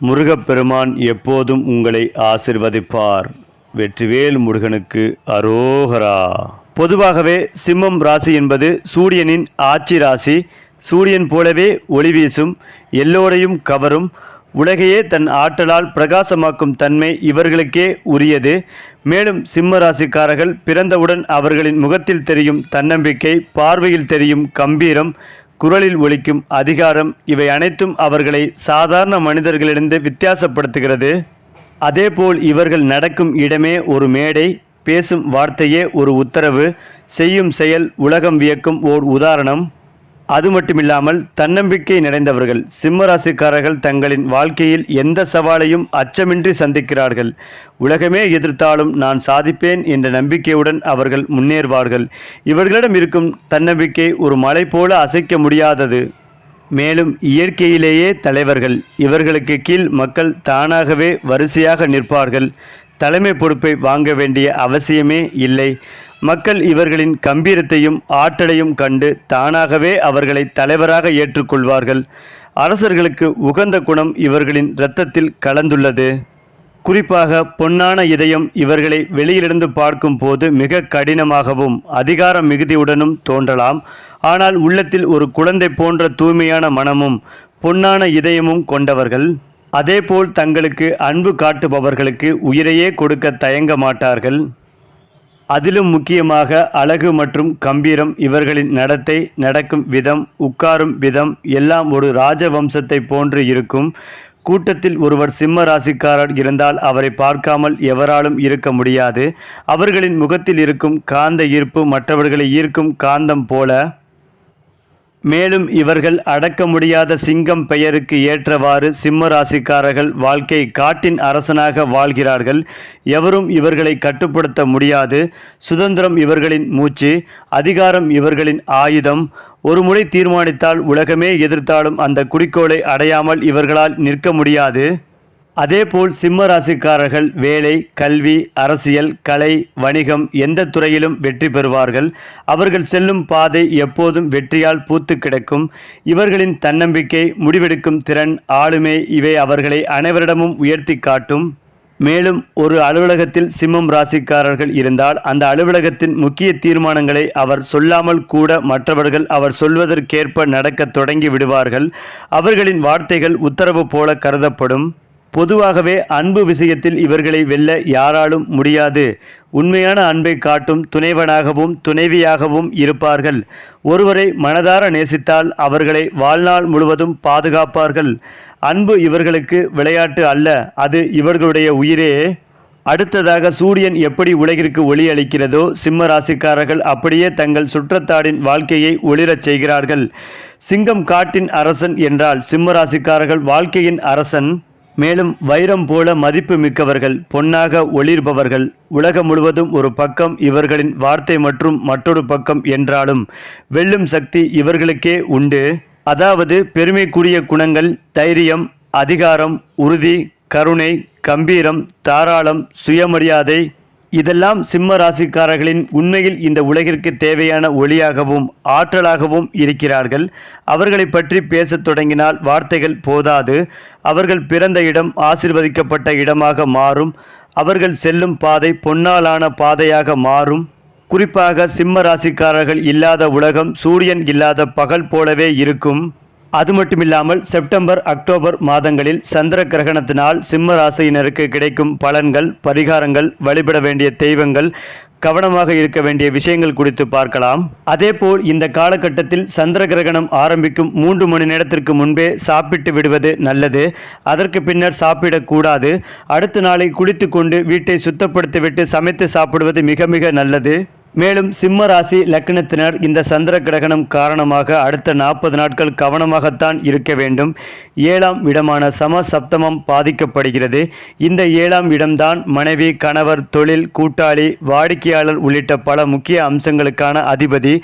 முருகப்பெருமான் எப்போதும் உங்களை ஆசிர்வதிப்பார். வெற்றிவேல் முருகனுக்கு அரோகரா. பொதுவாகவே சிம்மம் ராசி என்பது சூரியனின் ஆட்சி ராசி. சூரியன் போலவே ஒளி வீசும், எல்லோரையும் கவரும், உலகையே தன் ஆற்றலால் பிரகாசமாக்கும் தன்மை இவர்களுக்கே உரியது. மேலும் சிம்ம ராசிக்காரர்கள் பிறந்தவுடன் அவர்களின் முகத்தில் தெரியும் தன்னம்பிக்கை, பார்வையில் தெரியும் கம்பீரம், குரலில் ஒலிக்கும் அதிகாரம், இவை அனைத்தும் அவர்களை சாதாரண மனிதர்களிடம் வித்தியாசப்படுத்துகிறது. அதேபோல் இவர்கள் நடக்கும் இடமே ஒரு மேடை, பேசும் வார்த்தையே ஒரு உத்தரவு, செய்யும் செயல் உலகம் வியக்கும் ஓர் உதாரணம். அது மட்டுமில்லாமல் தன்னம்பிக்கை நிறைந்தவர்கள். சிம்மராசிக்காரர்கள் தங்களின் வாழ்க்கையில் எந்த சவாலையும் அச்சமின்றி சந்திக்கிறார்கள். உலகமே எதிர்த்தாலும் நான் சாதிப்பேன் என்ற நம்பிக்கையுடன் அவர்கள் முன்னேறுவார்கள். இவர்களிடம் இருக்கும் தன்னம்பிக்கை ஒரு மலை போல அசைக்க முடியாதது. மேலும் இயற்கையிலேயே தலைவர்கள். இவர்களுக்கு கீழ் மக்கள் தானாகவே வரிசையாக நிற்பார்கள். தலைமை பொறுப்பை வாங்க வேண்டிய அவசியமே இல்லை. மக்கள் இவர்களின் கம்பீரத்தையும் ஆற்றலையும் கண்டு தானாகவே அவர்களை தலைவராக ஏற்றுக்கொள்வார்கள். அரசர்களுக்கு உகந்த குணம் இவர்களின் இரத்தத்தில் கலந்துள்ளது. குறிப்பாக பொன்னான இதயம் இவர்களை வெளியிலிருந்து பார்க்கும் போது மிக கடினமாகவும் அதிகார மிகுதியுடனும் தோன்றலாம். ஆனால் உள்ளத்தில் ஒரு குழந்தை போன்ற தூய்மையான மனமும் பொன்னான இதயமும் கொண்டவர்கள். அதேபோல் தங்களுக்கு அன்பு காட்டுபவர்களுக்கு உயிரையே கொடுக்க தயங்க மாட்டார்கள். அதிலும் முக்கியமாக அழகு மற்றும் கம்பீரம். இவர்களின் நடத்தை, நடக்கும் விதம், உட்காரும் விதம் எல்லாம் ஒரு ராஜவம்சத்தை போன்று இருக்கும். கூட்டத்தில் ஒருவர் சிம்ம ராசிக்காரர் இருந்தால் அவரை பார்க்காமல் எவராலும் இருக்க முடியாது. அவர்களின் முகத்தில் இருக்கும் காந்த ஈர்ப்பு மற்றவர்களை ஈர்க்கும் காந்தம் போல. மேலும் இவர்கள் அடக்க முடியாத சிங்கம் பெயருக்கு ஏற்றவாறு சிம்ம ராசிக்காரர்கள் வாழ்க்கை காட்டின் அரசனாக வாழ்கிறார்கள். எவரும் இவர்களை கட்டுப்படுத்த முடியாது. சுதந்திரம் இவர்களின் மூச்சு, அதிகாரம் இவர்களின் ஆயுதம். ஒரு முறை தீர்மானித்தால் உலகமே எதிர்த்தாலும் அந்த குறிக்கோளை அடையாமல் இவர்களால் நிற்க முடியாது. அதேபோல் சிம்ம ராசிக்காரர்கள் வேலை, கல்வி, அரசியல், கலை, வணிகம் எந்த துறையிலும் வெற்றி பெறுவார்கள். அவர்கள் செல்லும் பாதை எப்போதும் வெற்றியால் பூத்து கிடக்கும். இவர்களின் தன்னம்பிக்கை, முடிவெடுக்கும் திறன், ஆளுமை இவை அவர்களை அனைவரிடமும் உயர்த்தி காட்டும். மேலும் ஒரு அலுவலகத்தில் சிம்மம் ராசிக்காரர்கள் இருந்தால் அந்த அலுவலகத்தின் முக்கிய தீர்மானங்களை அவர் சொல்லாமல் கூட மற்றவர்கள் அவர் சொல்வதற்கேற்ப நடக்க தொடங்கி விடுவார்கள். அவர்களின் வார்த்தைகள் உத்தரவு போல கருதப்படும். பொதுவாகவே அன்பு விஷயத்தில் இவர்களை வெல்ல யாராலும் முடியாது. உண்மையான அன்பை காட்டும் துணைவனாகவும் துணைவியாகவும் இருப்பார்கள். ஒருவரை மனதார நேசித்தால் அவர்களை வாழ்நாள் முழுவதும் பாதுகாப்பார்கள். அன்பு இவர்களுக்கு விளையாட்டு அல்ல, அது இவர்களுடைய உயிரே. அடுத்ததாக சூரியன் எப்படி உலகிற்கு ஒளி அளிக்கிறதோ சிம்ம ராசிக்காரர்கள் அப்படியே தங்கள் சுற்றத்தாரின் வாழ்க்கையை ஒளிரச் செய்கிறார்கள். சிங்கம் காட்டின் அரசன் என்றால் சிம்ம ராசிக்காரர்கள் வாழ்க்கையின் அரசன். மேலும் வைரம் போல மதிப்பு மிக்கவர்கள், பொன்னாக ஒளிர்பவர்கள். உலகம் முழுவதும் ஒரு பக்கம் இவர்களின் வார்த்தை மற்றும் மற்றொரு பக்கம் என்றாலும் வெல்லும் சக்தி இவர்களுக்கே உண்டு. அதாவது பெருமைக்குரிய குணங்கள், தைரியம், அதிகாரம், உறுதி, கருணை, கம்பீரம், தாராளம், சுயமரியாதை இதெல்லாம் சிம்ம ராசிக்காரர்களின் உண்மையில் இந்த உலகிற்கு தேவையான ஒளியாகவும் ஆற்றலாகவும் இருக்கிறார்கள். அவர்களை பற்றி பேசத் தொடங்கினால் வார்த்தைகள் போதாது. அவர்கள் பிறந்த இடம் ஆசீர்வதிக்கப்பட்ட இடமாக மாறும். அவர்கள் செல்லும் பாதை பொன்னாலான பாதையாக மாறும். குறிப்பாக சிம்ம ராசிக்காரர்கள் இல்லாத உலகம் சூரியன் இல்லாத பகல் போலவே இருக்கும். அது மட்டுமில்லாமல் செப்டம்பர், அக்டோபர் மாதங்களில் சந்திர கிரகணத்தினால் சிம்ம ராசியினருக்கு கிடைக்கும் பலன்கள், பரிகாரங்கள், வழிபட வேண்டிய தெய்வங்கள், கவனமாக இருக்க வேண்டிய விஷயங்கள் குறித்து பார்க்கலாம். அதேபோல் இந்த காலகட்டத்தில் சந்திர கிரகணம் ஆரம்பிக்கும் 3 மணி நேரத்திற்கு முன்பே சாப்பிட்டு விடுவது நல்லது. அதற்கு பின்னர் சாப்பிடக்கூடாது. அடுத்த நாளை குளித்து கொண்டு வீட்டை சுத்தப்படுத்திவிட்டு சமைத்து சாப்பிடுவது மிக மிக நல்லது. மேலும் சிம்ம ராசி லக்னத்தினர் இந்த சந்திர கிரகணம் காரணமாக அடுத்த 40 நாட்கள் கவனமாகத்தான் இருக்க வேண்டும். 7ஆம் இடமான சமசப்தமம் பாதிக்கப்படுகிறது. இந்த 7ஆம் இடம்தான் மனைவி, கணவர், தொழில், கூட்டாளி, வாடிக்கையாளர் உள்ளிட்ட பல முக்கிய அம்சங்களுக்கான அதிபதி.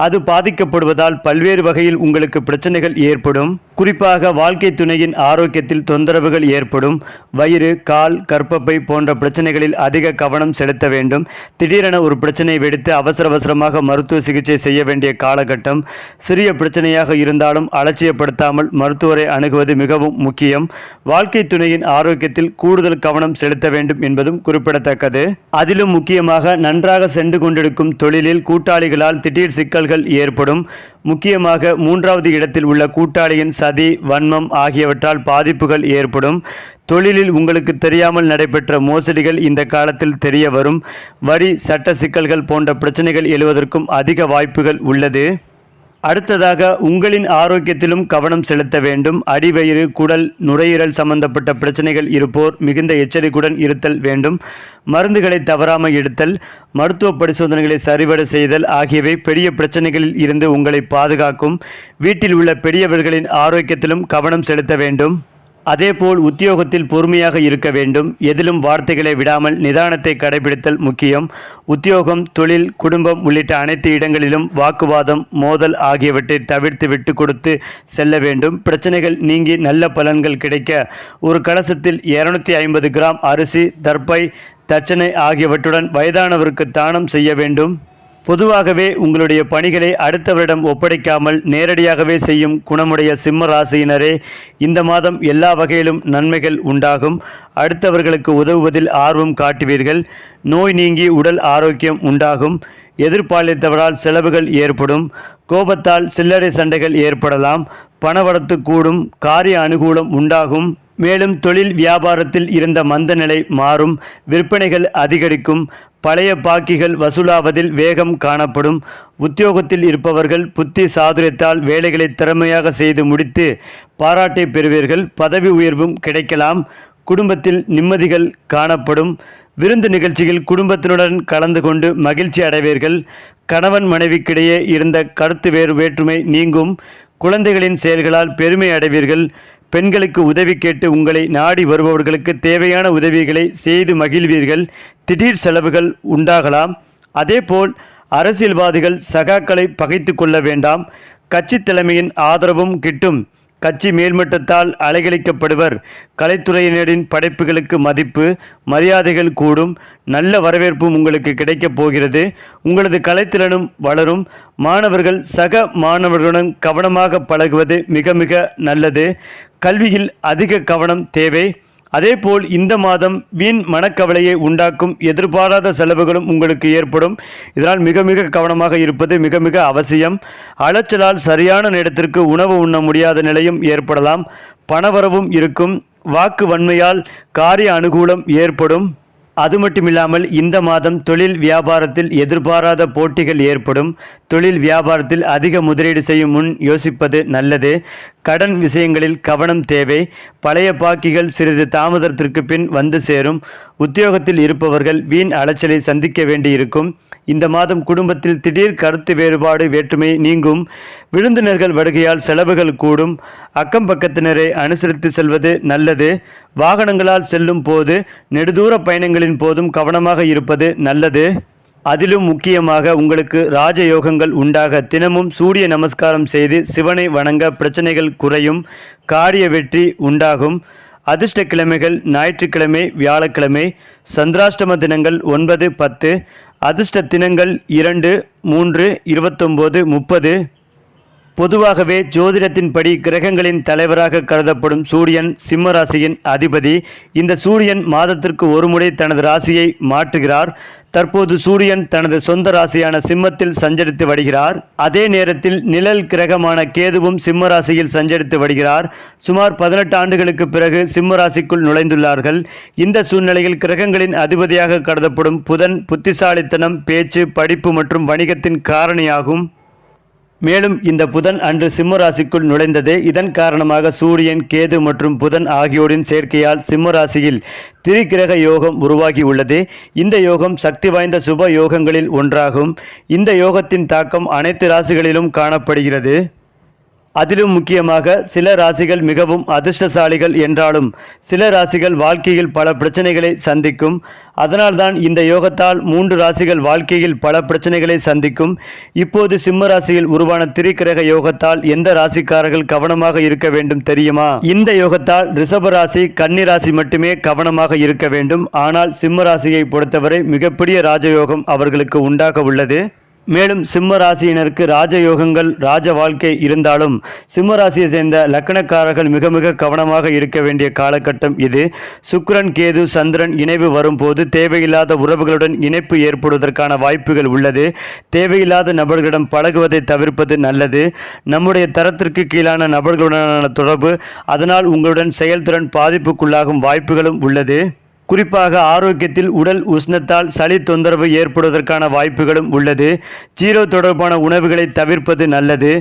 அது பாதிக்கப்படுவதால் பல்வேறு வகையில் உங்களுக்கு பிரச்சனைகள் ஏற்படும். குறிப்பாக வாழ்க்கை துணையின் ஆரோக்கியத்தில் தொந்தரவுகள் ஏற்படும். வயிறு, கால், கர்ப்பப்பை போன்ற பிரச்சனைகளில் அதிக கவனம் செலுத்த வேண்டும். திடீரென ஒரு பிரச்சனை வெடித்து எடுத்து அவசரமாக மருத்துவ சிகிச்சை செய்ய வேண்டிய காலகட்டம். சிறிய பிரச்சனையாக இருந்தாலும் அலட்சியப்படுத்தாமல் மருத்துவரை அணுகுவது மிகவும் முக்கியம். வாழ்க்கை துணையின் ஆரோக்கியத்தில் கூடுதல் கவனம் செலுத்த வேண்டும் என்பதும் குறிப்பிடத்தக்கது. அதிலும் முக்கியமாக நன்றாக சென்று கொண்டிருக்கும் தொழிலில் கூட்டாளிகளால் திடீர் சிக்கல்கள் ஏற்படும். முக்கியமாக 3வது இடத்தில் உள்ள கூட்டாளியின் சதி, வன்மம் ஆகியவற்றால் பாதிப்புகள் ஏற்படும். தொழிலில் உங்களுக்கு தெரியாமல் நடைபெற்ற மோசடிகள் இந்த காலத்தில் தெரிய வரும். வரி, சட்ட சிக்கல்கள் போன்ற பிரச்சனைகள் எழுவதற்கும் அதிக வாய்ப்புகள் உள்ளது. அடுத்ததாக உங்களின் ஆரோக்கியத்திலும் கவனம் செலுத்த வேண்டும். அடிவயிறு, குடல், நுரையீரல் சம்பந்தப்பட்ட பிரச்சனைகள் இருப்போர் மிகுந்த எச்சரிக்கையுடன் இருத்தல் வேண்டும். மருந்துகளை தவறாமல் எடுத்தல், மருத்துவ பரிசோதனைகளை சரிவர செய்தல் ஆகியவை பெரிய பிரச்சனைகளில் இருந்து உங்களை பாதுகாக்கும். வீட்டில் உள்ள பெரியவர்களின் ஆரோக்கியத்திலும் கவனம் செலுத்த வேண்டும். அதேபோல் உத்தியோகத்தில் பொறுமையாக இருக்க வேண்டும். எதிலும் வார்த்தைகளை விடாமல் நிதானத்தை கடைபிடித்தல் முக்கியம். உத்தியோகம், தொழில், குடும்பம் உள்ளிட்ட அனைத்து இடங்களிலும் வாக்குவாதம், மோதல் ஆகியவற்றை தவிர்த்து விட்டு கொடுத்து செல்ல வேண்டும். பிரச்சனைகள் நீங்கி நல்ல பலன்கள் கிடைக்க ஒரு கலசத்தில் 250 கிராம் அரிசி, தர்பை, தட்சணை ஆகியவற்றுடன் வயதானவருக்கு தானம் செய்ய வேண்டும். பொதுவாகவே உங்களுடைய பணிகளை அடுத்தவரிடம் ஒப்படைக்காமல் நேரடியாகவே செய்யும் குணமுடைய சிம்ம ராசியினரே இந்த மாதம் எல்லா வகையிலும் நன்மைகள் உண்டாகும். அடுத்தவர்களுக்கு உதவுவதில் ஆர்வம் காட்டுவீர்கள். நோய் நீங்கி உடல் ஆரோக்கியம் உண்டாகும். எதிர்பாலித்தவரால் செலவுகள் ஏற்படும். கோபத்தால் சில்லறை சண்டைகள் ஏற்படலாம். பணவரத்து கூடும். காரிய அனுகூலம் உண்டாகும். மேலும் தொழில் வியாபாரத்தில் இருந்த மந்த நிலை மாறும். விற்பனைகள் அதிகரிக்கும். பழைய பாக்கிகள் வசூலாவதில் வேகம் காணப்படும். உத்தியோகத்தில் இருப்பவர்கள் புத்தி சாதுரியத்தால் வேலைகளை திறமையாக செய்து முடித்து பாராட்டை பெறுவீர்கள். பதவி உயர்வும் கிடைக்கலாம். குடும்பத்தில் நிம்மதிகள் காணப்படும். விருந்து நிகழ்ச்சியில் குடும்பத்தினுடன் கலந்து கொண்டு மகிழ்ச்சி அடைவீர்கள். கணவன் மனைவிக்கிடையே இருந்த கருத்து வேற்றுமை நீங்கும். குழந்தைகளின் செயல்களால் பெருமை அடைவீர்கள். பெண்களுக்கு உதவி கேட்டு உங்களை நாடி வருபவர்களுக்கு தேவையான உதவிகளை செய்து மகிழ்வீர்கள். திடீர் செலவுகள் உண்டாகலாம். அதேபோல் அரசியல்வாதிகள் சகாக்களை பகைத்து கொள்ள வேண்டாம். கட்சி தலைமையின் ஆதரவும் கிட்டும். கட்சி மேல்மட்டத்தால் அலைகழிக்கப்படுவர். கலைத்துறையினரின் படைப்புகளுக்கு மதிப்பு, மரியாதைகள் கூடும். நல்ல வரவேற்பும் உங்களுக்கு கிடைக்கப் போகிறது. உங்களது கலைத்திறனும் வளரும். மாணவர்கள் சக மாணவர்களுடன் கவனமாக பழகுவது மிக மிக நல்லது. கல்வியில் அதிக கவனம் தேவை. அதேபோல் இந்த மாதம் வீண் மனக்கவலையை உண்டாக்கும் எதிர்பாராத செலவுகளும் உங்களுக்கு ஏற்படும். இதனால் மிக மிக கவனமாக இருப்பது மிக மிக அவசியம். அலைச்சலால் சரியான நேரத்திற்கு உணவு உண்ண முடியாத நிலையும் ஏற்படலாம். பணவரவும் இருக்கும். வாக்கு வன்மையால் காரிய அனுகூலம் ஏற்படும். அது மட்டுமில்லாமல் இந்த மாதம் தொழில் வியாபாரத்தில் எதிர்பாராத போட்டிகள் ஏற்படும். தொழில் வியாபாரத்தில் அதிக முதலீடு செய்யும் முன் யோசிப்பது நல்லது. கடன் விஷயங்களில் கவனம் தேவை. பழைய பாக்கிகள் சிறிது தாமதத்திற்கு பின் வந்து சேரும். உத்தியோகத்தில் இருப்பவர்கள் வீண் அலைச்சலை சந்திக்க வேண்டியிருக்கும். இந்த மாதம் குடும்பத்தில் திடீர் கருத்து வேறுபாடு வேற்றுமை நீங்கும். விருந்தினர்கள் வருகையால் செலவுகள் கூடும். அக்கம் பக்கத்தினரை அனுசரித்து செல்வது நல்லது. வாகனங்களால் செல்லும் போது நெடுதூர பயணங்களின் போதும் கவனமாக இருப்பது நல்லது. அதிலும் முக்கியமாக உங்களுக்கு ராஜயோகங்கள் உண்டாக தினமும் சூரிய நமஸ்காரம் செய்து சிவனை வணங்க பிரச்சனைகள் குறையும். காரிய வெற்றி உண்டாகும். அதிர்ஷ்ட கிழமைகள் ஞாயிற்றுக்கிழமை, வியாழக்கிழமை. சந்திராஷ்டம தினங்கள் 9, 10. அதிர்ஷ்ட தினங்கள் 2, 3, 29, 30. பொதுவாகவே ஜோதிடத்தின்படி கிரகங்களின் தலைவராக கருதப்படும் சூரியன் சிம்ம ராசியின் அதிபதி. இந்த சூரியன் மாதத்திற்கு ஒரு முறை தனது ராசியை மாற்றுகிறார். தற்போது சூரியன் தனது சொந்த ராசியான சிம்மத்தில் சஞ்சரித்து வருகிறார். அதே நேரத்தில் நிழல் கிரகமான கேதுவும் சிம்ம ராசியில் சஞ்சரித்து வருகிறார். சுமார் 18 ஆண்டுகளுக்கு பிறகு சிம்ம ராசிக்குள் நுழைந்துள்ளார்கள். இந்த சூழ்நிலையில் கிரகங்களின் அதிபதியாக கருதப்படும் புதன் புத்திசாலித்தனம், பேச்சு, படிப்பு மற்றும் வணிகத்தின் காரணியாகும். மேலும் இந்த புதன் அன்று சிம்ம ராசிக்குள் நுழைந்தது. இதன் காரணமாக சூரியன், கேது மற்றும் புதன் ஆகியோரின் சேர்க்கையால் சிம்ம ராசியில் திரிகிரக யோகம் உருவாகி உள்ளது. இந்த யோகம் சக்தி வாய்ந்த சுப யோகங்களில் ஒன்றாகும். இந்த யோகத்தின் தாக்கம் அனைத்து ராசிகளிலும் காணப்படுகிறது. அதிலும் முக்கியமாக சில ராசிகள் மிகவும் அதிர்ஷ்டசாலிகள் என்றாலும் சில ராசிகள் வாழ்க்கையில் பல பிரச்சனைகளை சந்திக்கும். அதனால்தான் இந்த யோகத்தால் 3 ராசிகள் வாழ்க்கையில் பல பிரச்சனைகளை சந்திக்கும். இப்போது சிம்ம ராசியில் உருவான திரிகிரக யோகத்தால் எந்த ராசிக்காரர்கள் கவனமாக இருக்க வேண்டும் தெரியுமா? இந்த யோகத்தால் ரிஷப ராசி, கன்னி ராசி மட்டுமே கவனமாக இருக்க வேண்டும். ஆனால் சிம்ம ராசியை பொறுத்தவரை மிகப்பெரிய ராஜயோகம் அவர்களுக்கு உண்டாக உள்ளது. மேலும் சிம்ம ராசியினருக்கு ராஜயோகங்கள், ராஜ வாழ்க்கை இருந்தாலும் சிம்ம ராசியை சேர்ந்த லக்கணக்காரர்கள் மிக மிக கவனமாக இருக்க வேண்டிய காலகட்டம் இது. சுக்கிரன், கேது, சந்திரன் இணைவு வரும்போது தேவையில்லாத உறவுகளுடன் இணைப்பு ஏற்படுவதற்கான வாய்ப்புகள் உள்ளது. தேவையில்லாத நபர்களிடம் பழகுவதை தவிர்ப்பது நல்லது. நம்முடைய தரத்திற்கு கீழான நபர்களுடனான தொடர்பு, அதனால் உங்களுடன் செயல்திறன் பாதிப்புக்குள்ளாகும் வாய்ப்புகளும் உள்ளது. குறிப்பாக ஆரோக்கியத்தில் உடல் உஷ்ணத்தால் சளி தொந்தரவு ஏற்படுவதற்கான வாய்ப்புகளும் உள்ளது. ஜீரோ தொடர்பான உணவுகளை தவிர்ப்பது நல்லது.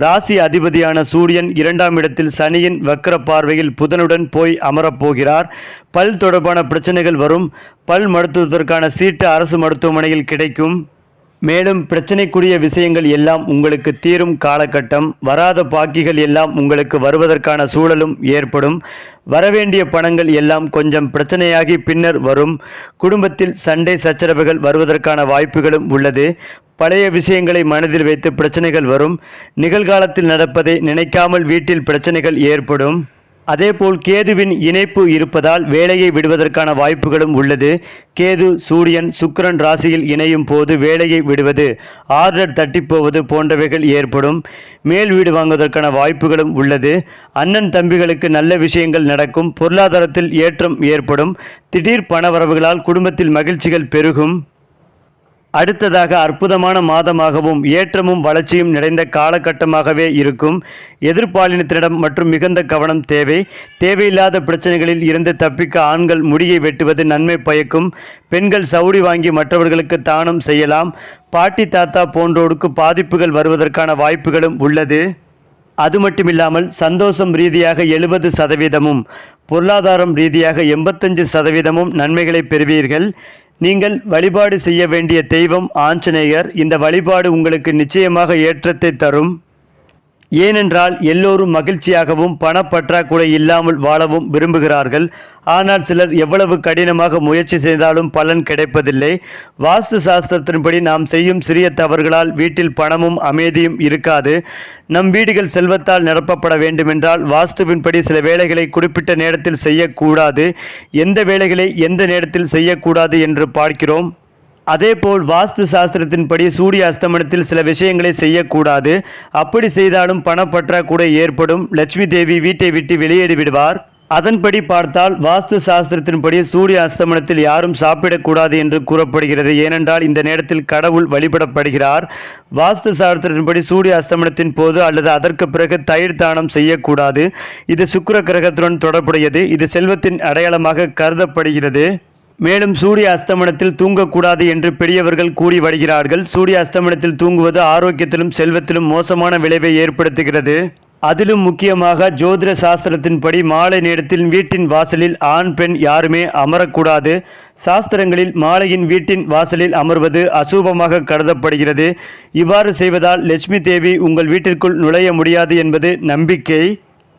ராசி அதிபதியான சூரியன் 2ஆம் இடத்தில் சனியின் வக்கர பார்வையில் புதனுடன் போய் அமரப்போகிறார். பல் தொடர்பான பிரச்சனைகள் வரும். பல் மருத்துவத்திற்கான சீட்டு அரசு மருத்துவமனையில் கிடைக்கும். மேலும் பிரச்சனைக்குரிய விஷயங்கள் எல்லாம் உங்களுக்கு தீரும் காலகட்டம். வராத பாக்கிகள் எல்லாம் உங்களுக்கு வருவதற்கான சூழலும் ஏற்படும். வரவேண்டிய பணங்கள் எல்லாம் கொஞ்சம் பிரச்சனையாகி பின்னர் வரும். குடும்பத்தில் சண்டை சச்சரவுகள் வருவதற்கான வாய்ப்புகளும் உள்ளது. பழைய விஷயங்களை மனதில் வைத்து பிரச்சனைகள் வரும். நிகழ்காலத்தில் நடப்பதை நினைக்காமல் வீட்டில் பிரச்சனைகள் ஏற்படும். அதேபோல் கேதுவின் இணைப்பு இருப்பதால் வேலையை விடுவதற்கான வாய்ப்புகளும் உள்ளது. கேது, சூரியன், சுக்கிரன் ராசியில் இணையும் போது வேலையை விடுவது, ஆர்டர் தட்டிப்போவது போன்றவைகள் ஏற்படும். மேல் வீடு வாங்குவதற்கான வாய்ப்புகளும் உள்ளது. அண்ணன் தம்பிகளுக்கு நல்ல விஷயங்கள் நடக்கும். பொருளாதாரத்தில் ஏற்றம் ஏற்படும். திடீர் பணவரவுகளால் குடும்பத்தில் மகிழ்ச்சிகள் பெருகும். அடுத்ததாக அற்புதமான மாதமாகவும் ஏற்றமும் வளர்ச்சியும் நிறைந்த காலகட்டமாகவே இருக்கும். எதிர்பாலினத்தினிடம் மற்றும் மிகுந்த கவனம் தேவை. தேவையில்லாத பிரச்சனைகளில் இருந்து தப்பிக்க ஆண்கள் முடியை வெட்டுவது நன்மை பயக்கும். பெண்கள் சவுடி வாங்கி மற்றவர்களுக்கு தானம் செய்யலாம். பாட்டி, தாத்தா போன்றோருக்கு பாதிப்புகள் வருவதற்கான வாய்ப்புகளும் உள்ளது. அது மட்டுமில்லாமல் சந்தோஷம் ரீதியாக 70%, பொருளாதாரம் ரீதியாக 85% நன்மைகளை பெறுவீர்கள். நீங்கள் வழிபாடு செய்ய வேண்டிய தெய்வம் ஆஞ்சநேயர். இந்த வழிபாடு உங்களுக்கு நிச்சயமாக ஏற்றத்தை தரும். ஏனென்றால் எல்லோரும் மகிழ்ச்சியாகவும் பணப்பற்றாக்குறை இல்லாமல் வாழவும் விரும்புகிறார்கள். ஆனால் சிலர் எவ்வளவு கடினமாக முயற்சி செய்தாலும் பலன் கிடைப்பதில்லை. வாஸ்து சாஸ்திரத்தின்படி நாம் செய்யும் சிறிய தவறுகளால் வீட்டில் பணமும் அமைதியும் இருக்காது. நம் வீடுகள் செல்வத்தால் நிரப்பப்பட வேண்டுமென்றால் வாஸ்துவின்படி சில வேலைகளை குறிப்பிட்ட நேரத்தில் செய்யக்கூடாது. எந்த வேலைகளை எந்த நேரத்தில் செய்யக்கூடாது என்று பார்க்கிறோம். அதேபோல் வாஸ்து சாஸ்திரத்தின்படி சூரிய அஸ்தமனத்தில் சில விஷயங்களை செய்யக்கூடாது. அப்படி செய்தாலும் பணப்பற்றாக்குறை ஏற்படும். லட்சுமி தேவி வீட்டை விட்டு வெளியேறி விடுவார். அதன்படி பார்த்தால் வாஸ்து சாஸ்திரத்தின்படி சூரிய அஸ்தமனத்தில் யாரும் சாப்பிடக்கூடாது என்று கூறப்படுகிறது. ஏனென்றால் இந்த நேரத்தில் கடவுள் வழிபடப்படுகிறார். வாஸ்து சாஸ்திரத்தின்படி சூரிய அஸ்தமனத்தின் போது அல்லது அதற்கு பிறகு தயிர் தானம் செய்யக்கூடாது. இது சுக்கிர கிரகத்துடன் தொடர்புடையது. இது செல்வத்தின் அடையாளமாக கருதப்படுகிறது. மேலும் சூரிய அஸ்தமனத்தில் தூங்கக்கூடாது என்று பெரியவர்கள் கூறி வருகிறார்கள். சூரிய அஸ்தமனத்தில் தூங்குவது ஆரோக்கியத்திலும் செல்வத்திலும் மோசமான விளைவை ஏற்படுத்துகிறது. அதிலும் முக்கியமாக ஜோதிட சாஸ்திரத்தின்படி மாலை நேரத்தில் வீட்டின் வாசலில் ஆண் பெண் யாருமே அமரக்கூடாது. சாஸ்திரங்களில் மாலையின் வீட்டின் வாசலில் அமர்வது அசூபமாக கருதப்படுகிறது. இவ்வாறு செய்வதால் லட்சுமி தேவி உங்கள் வீட்டிற்குள் நுழைய முடியாது என்பது நம்பிக்கை.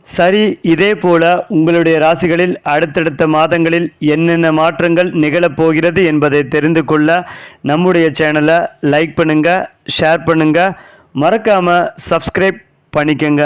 சரி, இதே போல உங்களுடைய ராசிகளில் அடுத்தடுத்த மாதங்களில் என்னென்ன மாற்றங்கள் நிகழப்போகிறது என்பதை தெரிந்து கொள்ள நம்முடைய சேனலை லைக் பண்ணுங்கள், ஷேர் பண்ணுங்கள், மறக்காமல் சப்ஸ்கிரைப் பண்ணிக்கங்க.